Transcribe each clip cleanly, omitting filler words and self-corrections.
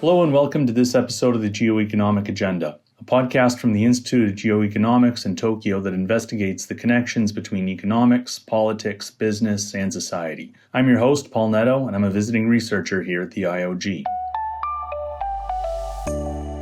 Hello and welcome to this episode of the Geoeconomic Agenda, a podcast from the Institute of Geoeconomics in Tokyo that investigates the connections between economics, politics, business, and society. I'm your host, Paul Nadeau, and I'm a visiting researcher here at the IOG.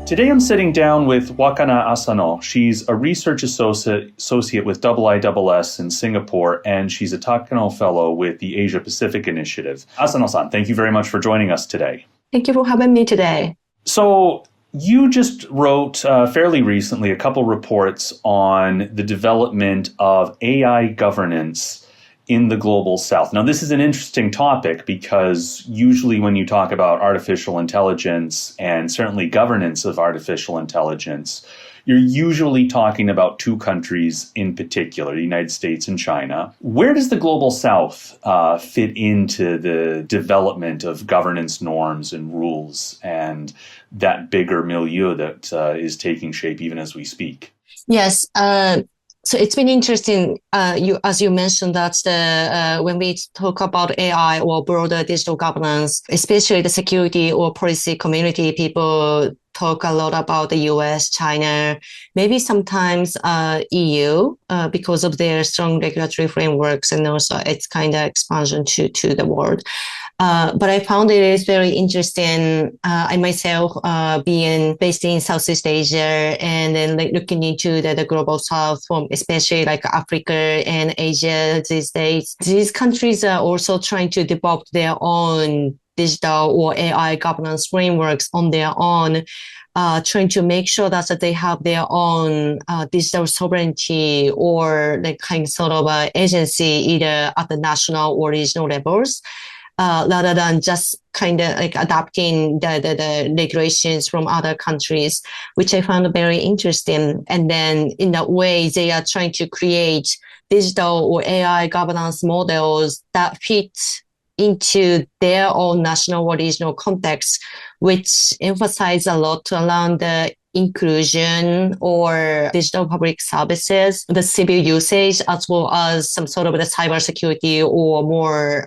Today I'm sitting down with Wakana Asano. She's a research associate with IISS in Singapore, and she's a Takano Fellow with the Asia Pacific Initiative. Asano-san, thank you very much for joining us today. Thank you for having me today. So you just wrote fairly recently a couple reports on the development of AI governance in the global south. Now, this is an interesting topic because usually when you talk about artificial intelligence and certainly governance of artificial intelligence, you're usually talking about two countries in particular, the United States and China. Where does the global south fit into the development of governance norms and rules and that bigger milieu that is taking shape even as we speak? Yes. So it's been interesting, as you mentioned, that when we talk about AI or broader digital governance, especially the security or policy community, people talk a lot about the US, China, maybe sometimes EU, because of their strong regulatory frameworks and also its kind of expansion to the world. But I found it is very interesting. I myself, being based in Southeast Asia and then looking into the global south from especially like Africa and Asia these days, these countries are also trying to develop their own digital or AI governance frameworks on their own, trying to make sure that they have their own digital sovereignty or like kind sort of agency either at the national or regional levels. Rather than just kind of like adapting the regulations from other countries, which I found very interesting. And then in that way, they are trying to create digital or AI governance models that fit into their own national or regional context, which emphasize a lot around the inclusion or digital public services, the civil usage, as well as some sort of the cybersecurity or more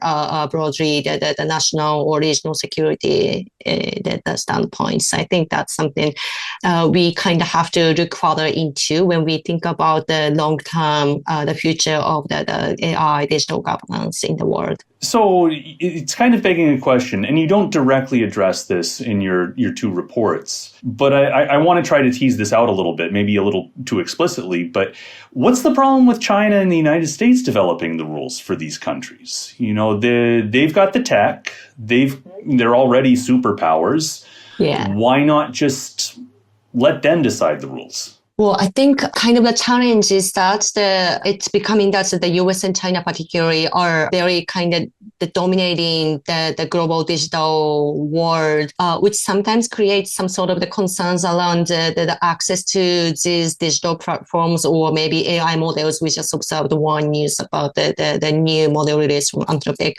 broadly the national or regional security the standpoints. I think that's something we kind of have to look further into when we think about the long-term, the future of the AI digital governance in the world. So it's kind of begging a question, and you don't directly address this in your two reports, but I want to try to tease this out a little bit, maybe a little too explicitly, but what's the problem with China and the United States developing the rules for these countries? You know, they've got the tech, they're already superpowers. Yeah. Why not just let them decide the rules? Well, I think kind of the challenge is that it's becoming that the US and China particularly are very kind of dominating the global digital world, which sometimes creates some sort of the concerns around the access to these digital platforms or maybe AI models. We just observed one news about the new model released from Anthropic.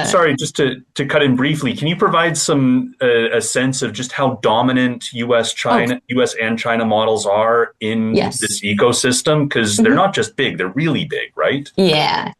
Sorry, just to cut in briefly, can you provide some a sense of just how dominant US and China models are in this ecosystem? Because they're not just big, they're really big, right? Yeah.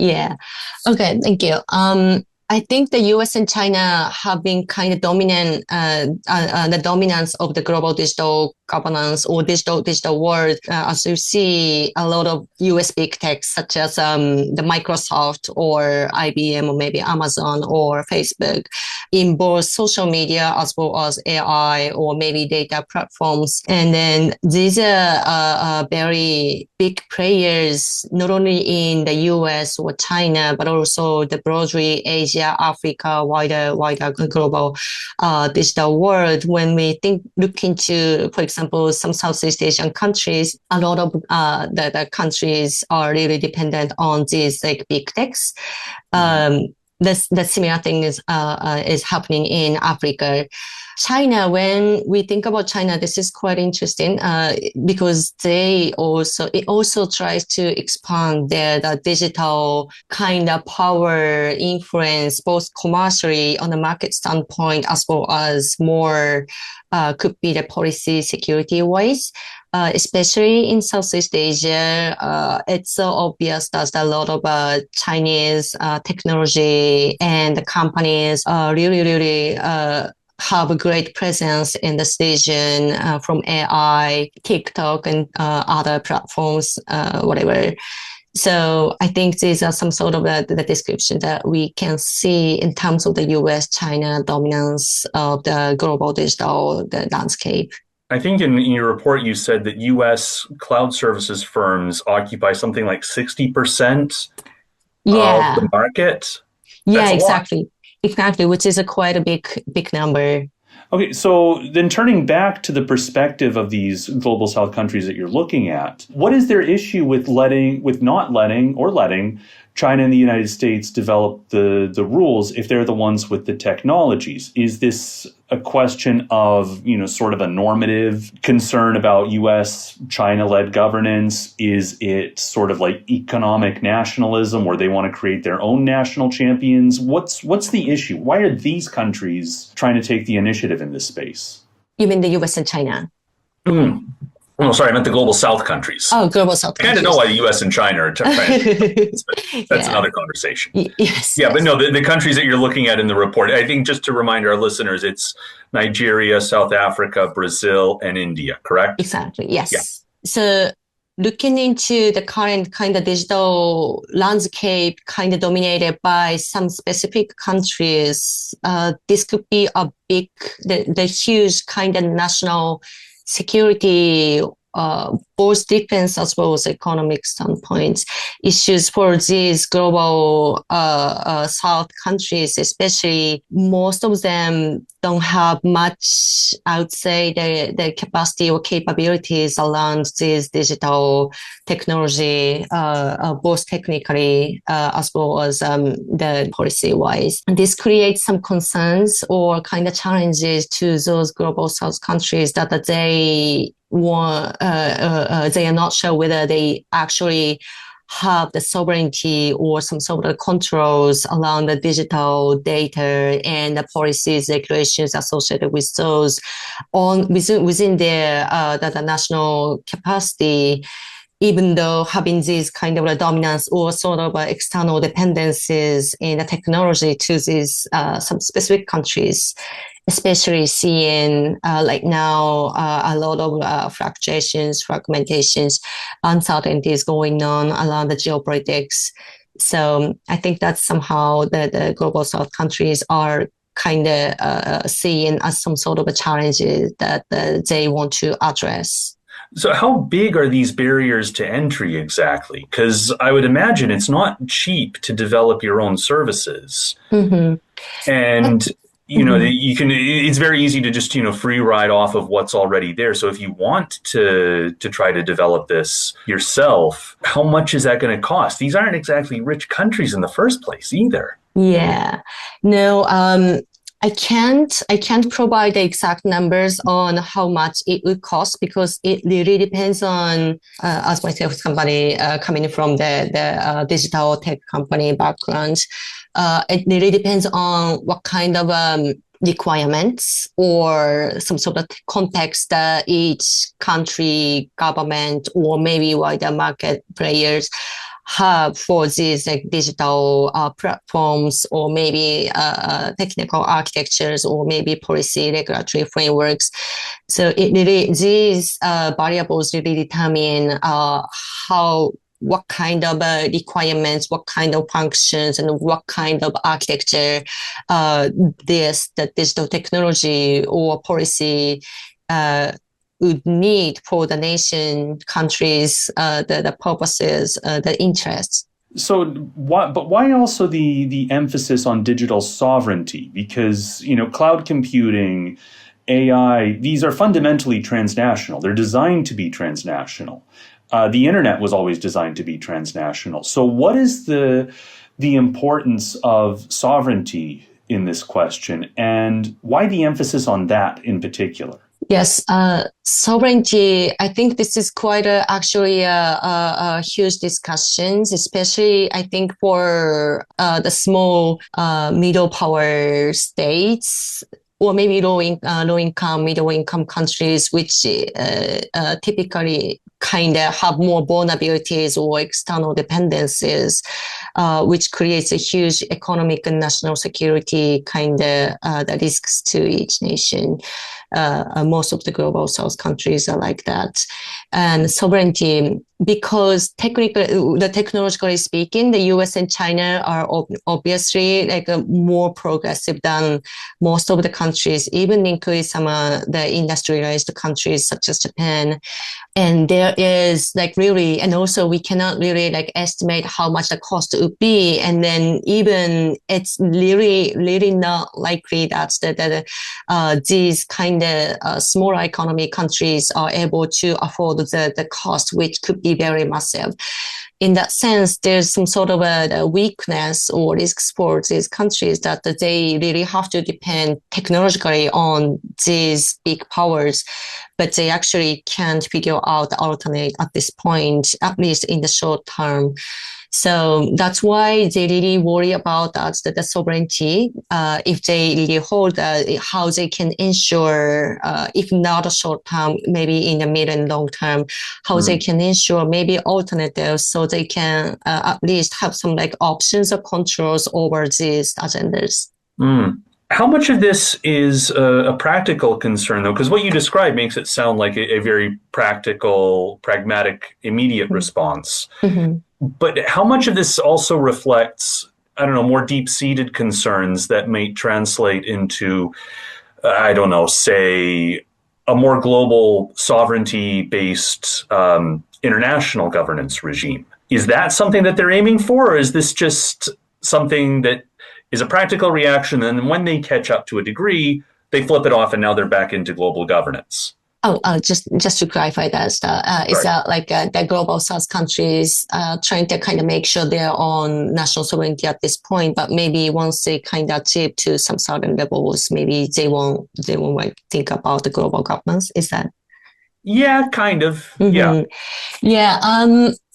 Okay, thank you. I think the US and China have been kind of dominant, the dominance of the global digital governance or digital world, as you see a lot of US big tech such as the Microsoft or IBM or maybe Amazon or Facebook in both social media as well as AI or maybe data platforms. And then these are very big players, not only in the US or China, but also the broadly Asia, Africa, wider global digital world. When we look into, for example, some Southeast Asian countries, a lot of the countries are really dependent on these like big techs. The similar thing is happening in Africa. China, when we think about China, this is quite interesting because it also tries to expand the digital kind of power influence, both commercially on the market standpoint, as well as more could be the policy security wise. Especially in Southeast Asia, it's so obvious that a lot of Chinese technology and companies really have a great presence in this region from AI, TikTok, and other platforms, whatever. So I think these are some sort of the description that we can see in terms of the US-China dominance of the global digital landscape. I think in your report, you said that US cloud services firms occupy something like 60% of the market. Yeah, That's exactly. Exactly, which is quite a big number. Okay, so then turning back to the perspective of these global south countries that you're looking at, what is their issue with not letting China and the United States develop the rules if they're the ones with the technologies? Is this a question of, sort of a normative concern about US China-led governance? Is it sort of like economic nationalism where they want to create their own national champions? What's the issue? Why are these countries trying to take the initiative in this space? You mean the US and China? Oh, sorry, I meant the global south countries. Oh, global south countries. I kind of know why the US and China are trying to that's another conversation. Yes. Yeah, but no, the countries that you're looking at in the report, I think just to remind our listeners, it's Nigeria, South Africa, Brazil, and India, correct? Exactly, yes. Yeah. So looking into the current kind of digital landscape kind of dominated by some specific countries, this could be the huge kind of national security, both defense as well as economic standpoints, issues for these global South countries, especially most of them don't have much, I would say, the capacity or capabilities around this digital technology, both technically as well as the policy-wise. And this creates some concerns or kind of challenges to those global South countries that they are not sure whether they actually have the sovereignty or some sort of controls around the digital data and the policies, regulations associated with those within their the national capacity, even though having these kind of dominance or sort of external dependencies in the technology to these some specific countries, especially seeing like now a lot of fluctuations, fragmentations, uncertainties going on around the geopolitics. So I think that somehow the global South countries are kind of seeing as some sort of a challenge that they want to address. So how big are these barriers to entry exactly? Because I would imagine it's not cheap to develop your own services. Mm-hmm. And it's very easy to just, free ride off of what's already there. So if you want to try to develop this yourself, how much is that going to cost? These aren't exactly rich countries in the first place either. Yeah, no, I can't provide the exact numbers on how much it would cost because it really depends on, as myself, somebody coming from the digital tech company background. It really depends on what kind of requirements or some sort of context that each country, government, or maybe wider market players have for these like digital platforms or maybe technical architectures or maybe policy regulatory frameworks. So these variables really determine what kind of requirements, what kind of functions, and what kind of architecture the digital technology or policy would need for the nation, countries, the purposes, the interests. So why also the emphasis on digital sovereignty? Because, cloud computing, AI, these are fundamentally transnational. They're designed to be transnational. The internet was always designed to be transnational. So what is the importance of sovereignty in this question, and why the emphasis on that in particular? Yes, sovereignty, I think this is quite actually a huge discussion, especially I think for the small middle power states. or maybe low income, middle income countries, which typically kind of have more vulnerabilities or external dependencies, which creates a huge economic and national security kind of the risks to each nation. Most of the global south countries are like that. And sovereignty, because technologically speaking, the US and China are obviously like more progressive than most of the countries, even including some of the industrialized countries such as Japan. And there is like really, and also we cannot really like estimate how much the cost would be. And then even it's really not likely that these kind of smaller economy countries are able to afford the cost, which could be very massive. In that sense, there's some sort of a weakness or risks for these countries that they really have to depend technologically on these big powers, but they actually can't figure out the alternate at this point, at least in the short term. So that's why they really worry about that, the sovereignty, if they really hold how they can ensure, if not a short term, maybe in the mid and long term, how they can ensure maybe alternatives so they can at least have some like options or controls over these agendas. How much of this is a practical concern, though? Because what you described makes it sound like a very practical, pragmatic, immediate response. But how much of this also reflects, I don't know, more deep-seated concerns that may translate into, I don't know, say, a more global sovereignty-based international governance regime? Is that something that they're aiming for, or is this just something that is a practical reaction, and when they catch up to a degree, they flip it off and now they're back into global governance? Just to clarify that, is that like the global south countries trying to kind of make sure they're on national sovereignty at this point, but maybe once they kind of achieve to some certain levels, maybe they won't like think about the global governance. Is that? Yeah, kind of. Yeah.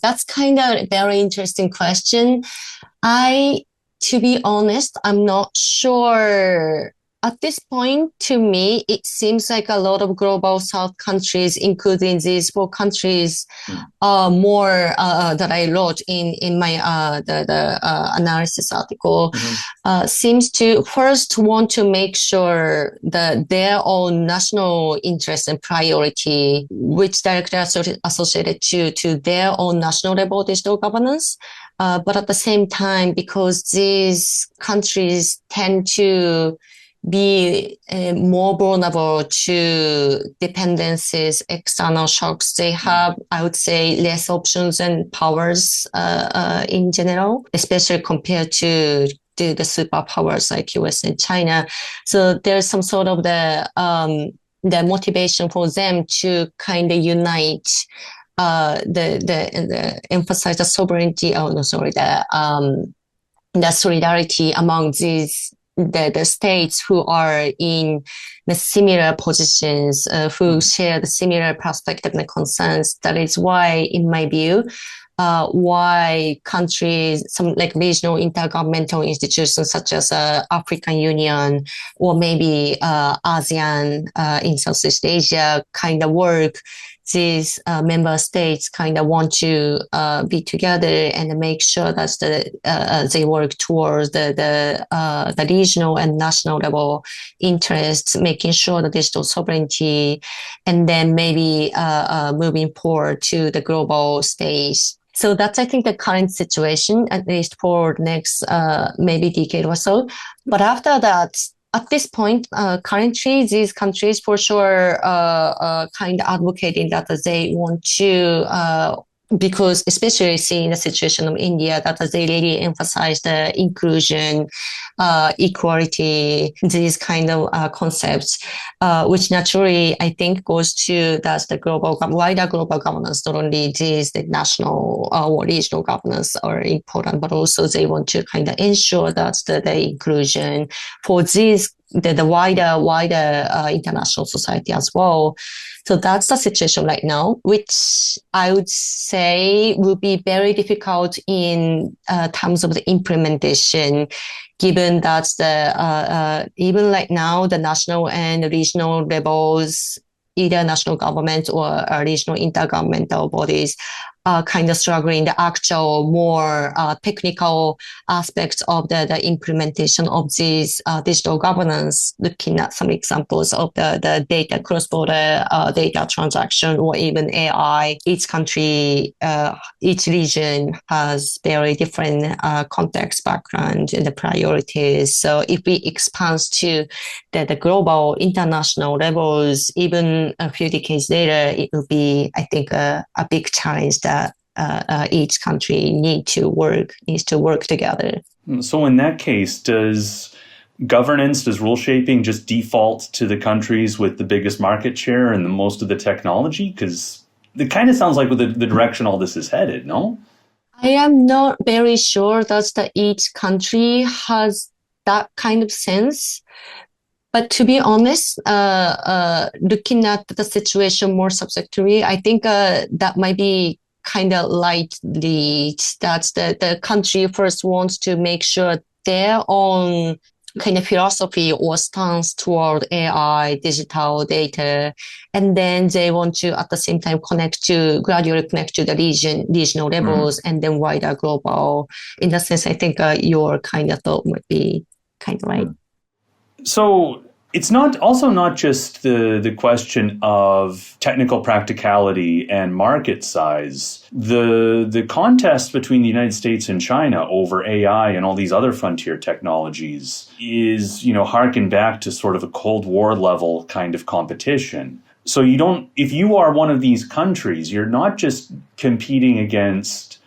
That's kind of a very interesting question. To be honest, I'm not sure. At this point, to me, it seems like a lot of global south countries, including these four countries, are more that I wrote in my the analysis article, seems to first want to make sure that their own national interest and priority, which directly associated to their own national level digital governance. But at the same time, because these countries tend to be more vulnerable to dependencies, external shocks, they have, I would say, less options and powers in general, especially compared to the superpowers like US and China. So there's some sort of the motivation for them to kind of unite the emphasize the sovereignty. The solidarity among these the states who are in the similar positions, who share the similar perspective and concerns. That is why, in my view, why countries, some like regional intergovernmental institutions such as African Union or maybe ASEAN in Southeast Asia kind of work. These member states kind of want to be together and make sure that they work towards the regional and national level interests, making sure the digital sovereignty, and then maybe moving forward to the global stage. So that's, I think, the current situation, at least for the next maybe decade or so. But after that, at this point, currently, these countries for sure kind of advocating that they want to, because especially seeing the situation of India, that they really emphasize the inclusion, equality, these kind of concepts, which naturally I think goes to that's the wider global governance. Not only these the national or regional governance are important, but also they want to kind of ensure that the inclusion for these the wider international society as well. So that's the situation right now, which I would say will be very difficult in terms of the implementation, given that even right now, the national and regional levels, either national governments or regional intergovernmental bodies, are kind of struggling the actual more technical aspects of the implementation of these digital governance, looking at some examples of the data, cross-border data transaction, or even AI. Each country, each region has very different context, background, and the priorities. So if we expand to the global international levels, even a few decades later, it will be, I think, a big challenge that each country needs to work together. So in that case, does rule shaping just default to the countries with the biggest market share and the most of the technology? Because it kind of sounds like the direction all this is headed, no? I am not very sure that each country has that kind of sense. But to be honest, looking at the situation more subjectively, I think that might be kind of likely that the country first wants to make sure their own kind of philosophy or stance toward AI, digital data, and then they want to at the same time gradually connect to the regional levels, and then wider global. In that sense, I think your kind of thought might be kind of right. So it's not just the question of technical practicality and market size. The contest between the United States and China over AI and all these other frontier technologies is, harken back to sort of a Cold War level kind of competition. So if you are one of these countries, you're not just competing against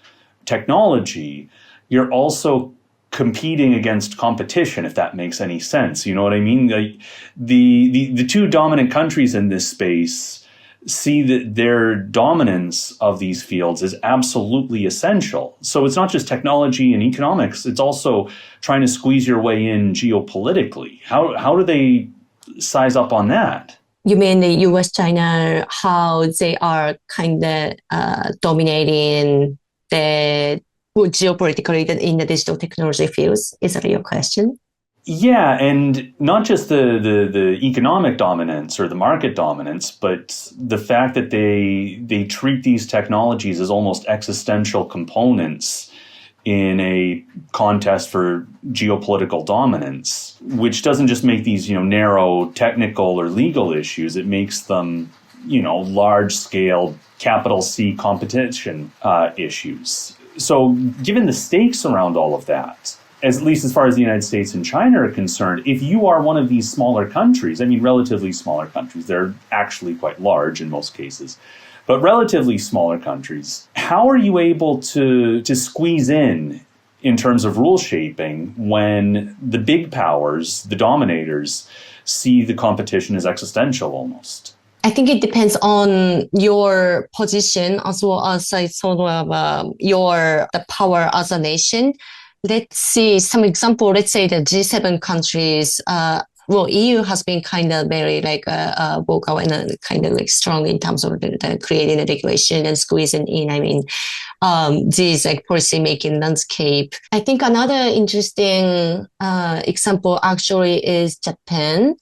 technology, you're also competing against competition, if that makes any sense. You know what I mean? The two dominant countries in this space see that their dominance of these fields is absolutely essential. So it's not just technology and economics, it's also trying to squeeze your way in geopolitically. How do they size up on that? You mean the US, China, how they are kind of dominating the geopolitically in the digital technology fields? Is that your question? Yeah, and not just the economic dominance or the market dominance, but the fact that they treat these technologies as almost existential components in a contest for geopolitical dominance, which doesn't just make these, narrow technical or legal issues, it makes them, large-scale capital C competition issues. So given the stakes around all of that, at least as far as the United States and China are concerned, if you are one of these smaller countries, relatively smaller countries, they're actually quite large in most cases, but relatively smaller countries, how are you able to squeeze in terms of rule shaping when the big powers, the dominators, see the competition as existential almost? I think it depends on your position as well as sort of the power as a nation. Let's see some example. Let's say the G7 countries. EU has been kind of very vocal and kind of strong in terms of the creating a regulation and squeezing in. These policy making landscape. I think another interesting example actually is Japan.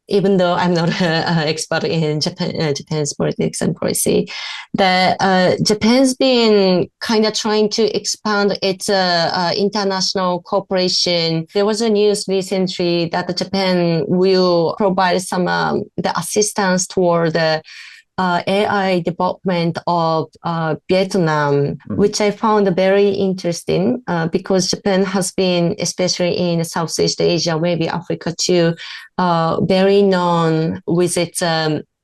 Even though I'm not an expert in Japan's politics and policy, Japan's been kind of trying to expand its international cooperation. There was a news recently that Japan will provide some the assistance toward the AI development of Vietnam, which I found very interesting because Japan has been, especially in Southeast Asia, maybe Africa too, very known with its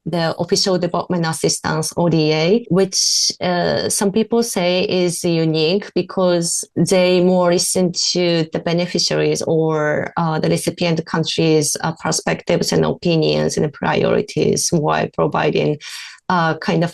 the Official Development Assistance, ODA, which some people say is unique because they more listen to the beneficiaries or the recipient countries' perspectives and opinions and priorities while providing kind of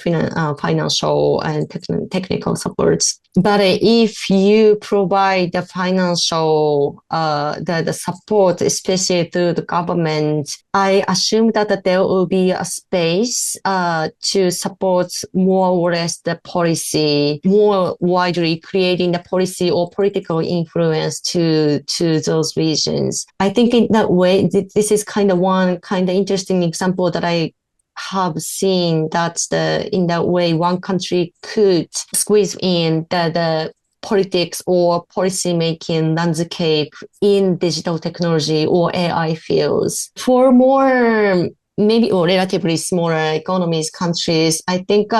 financial and technical supports. But if you provide the financial the support, especially through the government, I assume that there will be a space to support more or less the policy more widely, creating the policy or political influence to those regions. I think in that way, this is kind of one kind of interesting example that I have seen that in that way one country could squeeze in the politics or policy making landscape in digital technology or AI fields. For more maybe or relatively smaller economies, countries, I think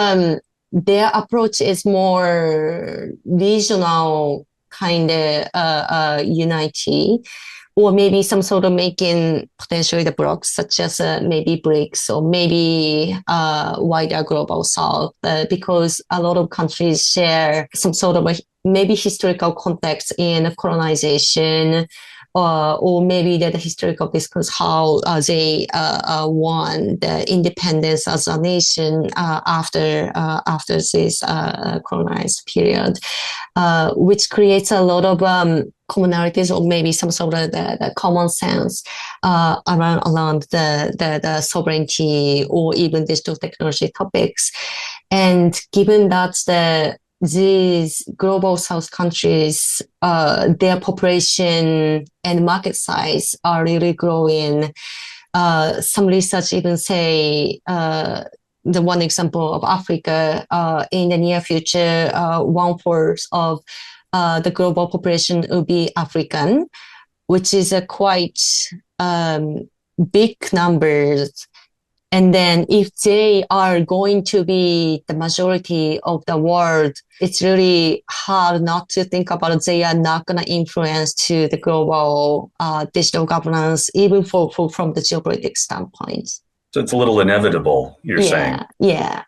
their approach is more regional kind of unity, or maybe some sort of making potentially the blocks, such as maybe BRICS or maybe wider global south, because a lot of countries share some sort of maybe historical context in colonization, or maybe the historical discourse how they won the independence as a nation after this colonized period, which creates a lot of commonalities or maybe some sort of the common sense around the sovereignty or even digital technology topics. And given that these global south countries, their population and market size are really growing. Some research even say the one example of Africa, in the near future, 1/4 of the global population will be African, which is a quite big numbers. And then if they are going to be the majority of the world, it's really hard not to think about they are not going to influence to the global digital governance, even from the geopolitics standpoint. So it's a little inevitable, you're saying. Yeah.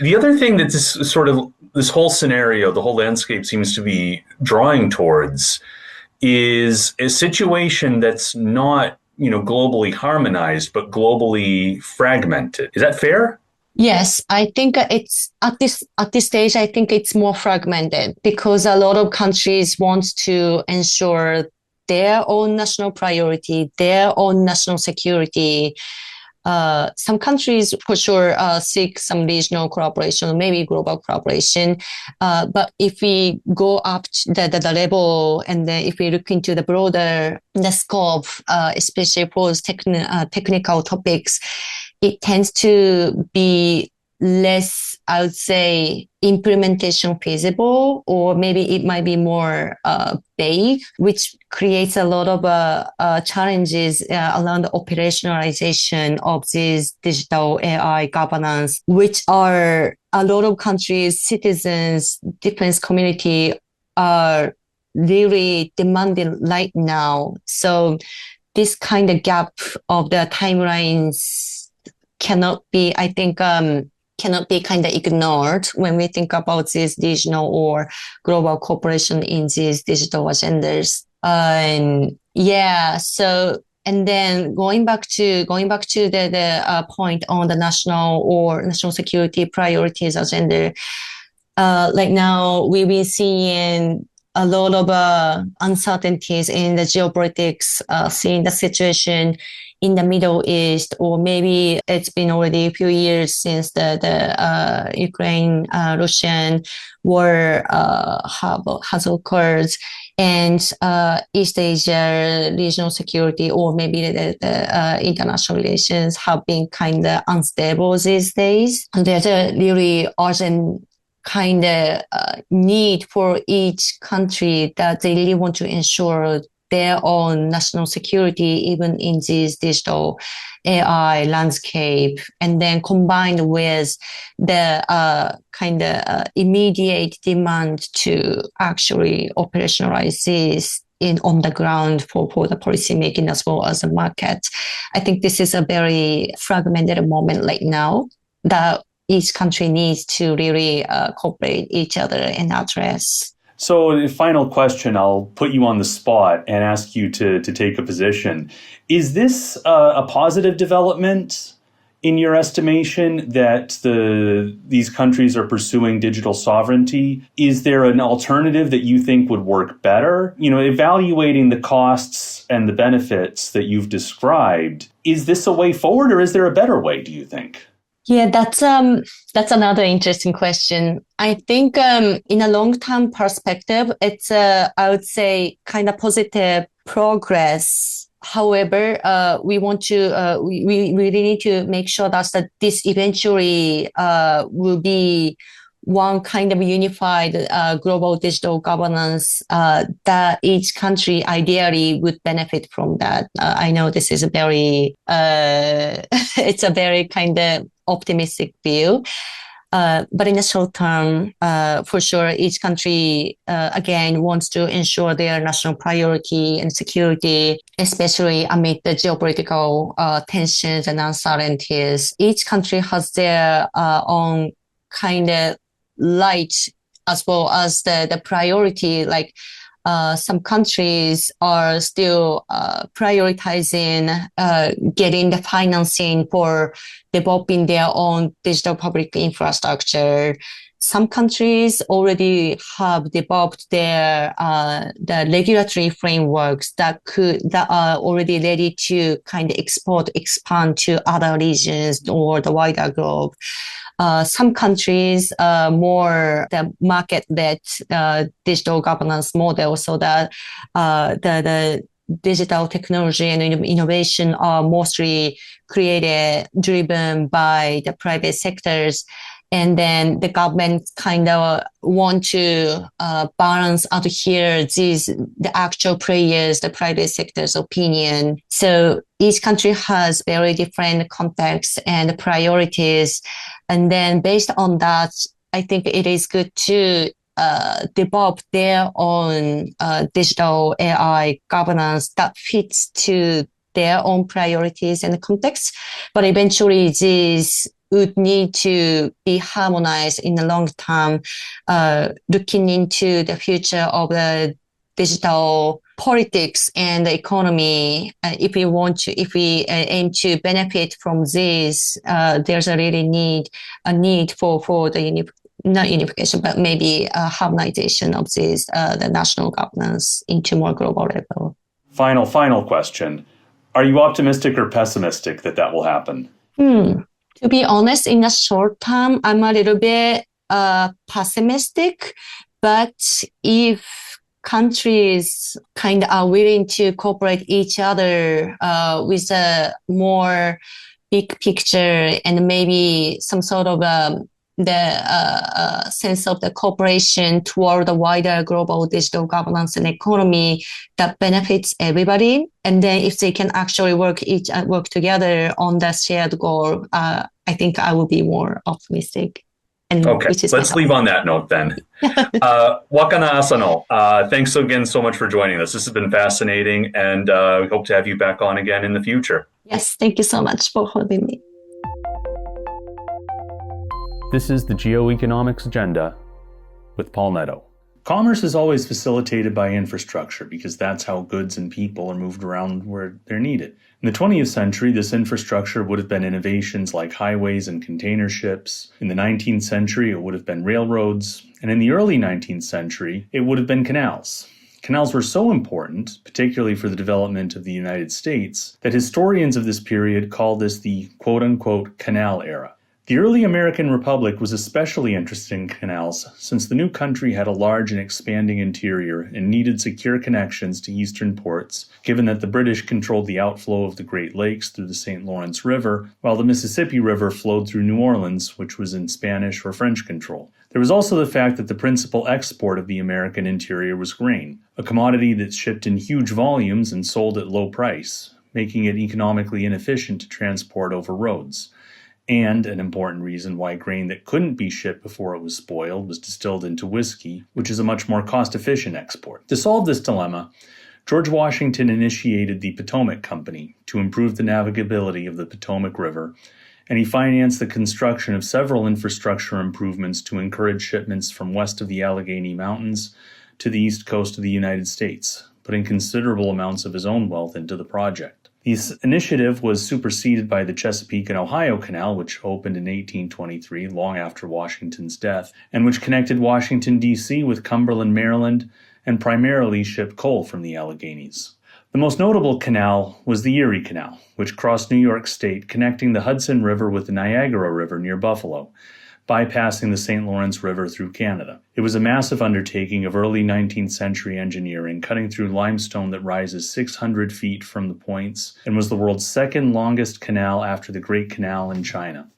The other thing that this whole scenario, the whole landscape seems to be drawing towards is a situation that's not, globally harmonized, but globally fragmented. Is that fair? Yes, I think it's at this stage, I think it's more fragmented because a lot of countries want to ensure their own national priority, their own national security. Some countries for sure seek some regional cooperation, maybe global cooperation. But if we go up the level and then if we look into the broader the scope, especially for technical topics, it tends to be less, I would say, implementation feasible, or maybe it might be more vague, which creates a lot of challenges around the operationalization of these digital AI governance, which are a lot of countries, citizens, defense community are really demanding right now. So this kind of gap of the timelines cannot be, I think, cannot be kind of ignored when we think about this regional or global cooperation in these digital agendas. So, and then going back to the point on the national security priorities agenda, like now we've been seeing a lot of uncertainties in the geopolitics, seeing the situation in the Middle East, or maybe it's been already a few years since the Ukraine-Russian war has occurred, and East Asia regional security, or maybe the international relations have been kind of unstable these days. And there's a really urgent kind of need for each country that they really want to ensure their own national security, even in this digital AI landscape, and then combined with the kind of immediate demand to actually operationalize this on the ground for the policy making as well as the market. I think this is a very fragmented moment right now that each country needs to really cooperate each other and address. So the final question, I'll put you on the spot and ask you to take a position. Is this a positive development in your estimation, that these countries are pursuing digital sovereignty? Is there an alternative that you think would work better? Evaluating the costs and the benefits that you've described, is this a way forward or is there a better way, do you think? Yeah, that's another interesting question. I think in a long-term perspective, it's I would say kind of positive progress. However, we really need to make sure that this eventually will be one kind of unified global digital governance that each country ideally would benefit from that. I know this is a very it's a very kind of optimistic view. But in the short term, for sure, each country, again, wants to ensure their national priority and security, especially amid the geopolitical tensions and uncertainties. Each country has their own kind of light as well as the priority. Like some countries are still prioritizing getting the financing for developing their own digital public infrastructure. Some countries already have developed their the regulatory frameworks that are already ready to kind of expand to other regions or the wider globe. Some countries more the market-led digital governance model, so that the digital technology and innovation are mostly driven by the private sectors. And then the government kind of want to balance out here the actual players, the private sector's opinion. So each country has very different contexts and priorities. And then based on that, I think it is good to develop their own digital AI governance that fits to their own priorities and context. But eventually these would need to be harmonized in the long term, looking into the future of the digital politics and the economy. If we aim to benefit from this, there's a need for the not unification, but maybe harmonization of this, the national governance into more global level. Final question. Are you optimistic or pessimistic that will happen? To be honest, in the short term, I'm a little bit pessimistic. But if countries kind of are willing to cooperate each other with a more big picture and maybe some sort of the sense of the cooperation toward the wider global digital governance and economy that benefits everybody. And then if they can actually work together on that shared goal, I think I will be more optimistic. Okay, let's leave on that note then. Wakana Asano, thanks again so much for joining us. This has been fascinating, and we hope to have you back on again in the future. Yes, thank you so much for having me. This is the Geoeconomics Agenda with Paul Nadeau. Commerce is always facilitated by infrastructure because that's how goods and people are moved around where they're needed. In the 20th century, this infrastructure would have been innovations like highways and container ships. In the 19th century, it would have been railroads. And in the early 19th century, it would have been canals. Canals were so important, particularly for the development of the United States, that historians of this period call this the quote-unquote canal era. The early American Republic was especially interested in canals since the new country had a large and expanding interior and needed secure connections to eastern ports, given that the British controlled the outflow of the Great Lakes through the St. Lawrence River, while the Mississippi River flowed through New Orleans, which was in Spanish or French control. There was also the fact that the principal export of the American interior was grain, a commodity that's shipped in huge volumes and sold at low price, making it economically inefficient to transport over roads. And an important reason why grain that couldn't be shipped before it was spoiled was distilled into whiskey, which is a much more cost-efficient export. To solve this dilemma, George Washington initiated the Potomac Company to improve the navigability of the Potomac River, and he financed the construction of several infrastructure improvements to encourage shipments from west of the Allegheny Mountains to the east coast of the United States, putting considerable amounts of his own wealth into the project. This initiative was superseded by the Chesapeake and Ohio Canal, which opened in 1823, long after Washington's death, and which connected Washington, D.C. with Cumberland, Maryland, and primarily shipped coal from the Alleghenies. The most notable canal was the Erie Canal, which crossed New York State, connecting the Hudson River with the Niagara River near Buffalo, bypassing the St. Lawrence River through Canada. It was a massive undertaking of early 19th century engineering, cutting through limestone that rises 600 feet from the points, and was the world's second longest canal after the Great Canal in China.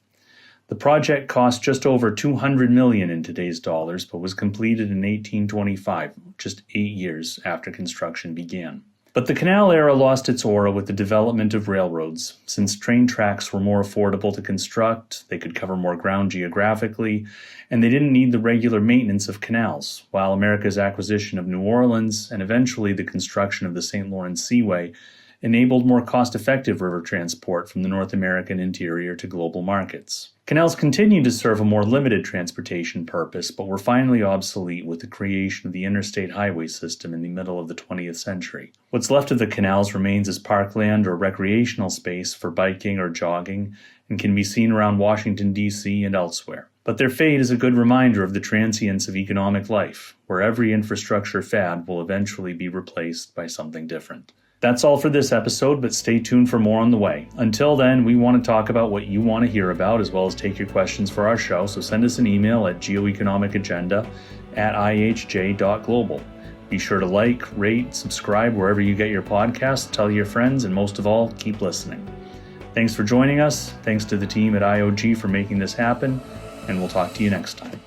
The project cost just over $200 million in today's dollars, but was completed in 1825, just 8 years after construction began. But the canal era lost its aura with the development of railroads. Since train tracks were more affordable to construct, they could cover more ground geographically, and they didn't need the regular maintenance of canals, while America's acquisition of New Orleans and eventually the construction of the St. Lawrence Seaway enabled more cost-effective river transport from the North American interior to global markets. Canals continued to serve a more limited transportation purpose, but were finally obsolete with the creation of the interstate highway system in the middle of the 20th century. What's left of the canals remains as parkland or recreational space for biking or jogging, and can be seen around Washington, D.C. and elsewhere. But their fate is a good reminder of the transience of economic life, where every infrastructure fad will eventually be replaced by something different. That's all for this episode, but stay tuned for more on the way. Until then, we want to talk about what you want to hear about, as well as take your questions for our show, so send us an email at geoeconomicagenda@ihj.global. Be sure to like, rate, subscribe wherever you get your podcasts, tell your friends, and most of all, keep listening. Thanks for joining us. Thanks to the team at IOG for making this happen, and we'll talk to you next time.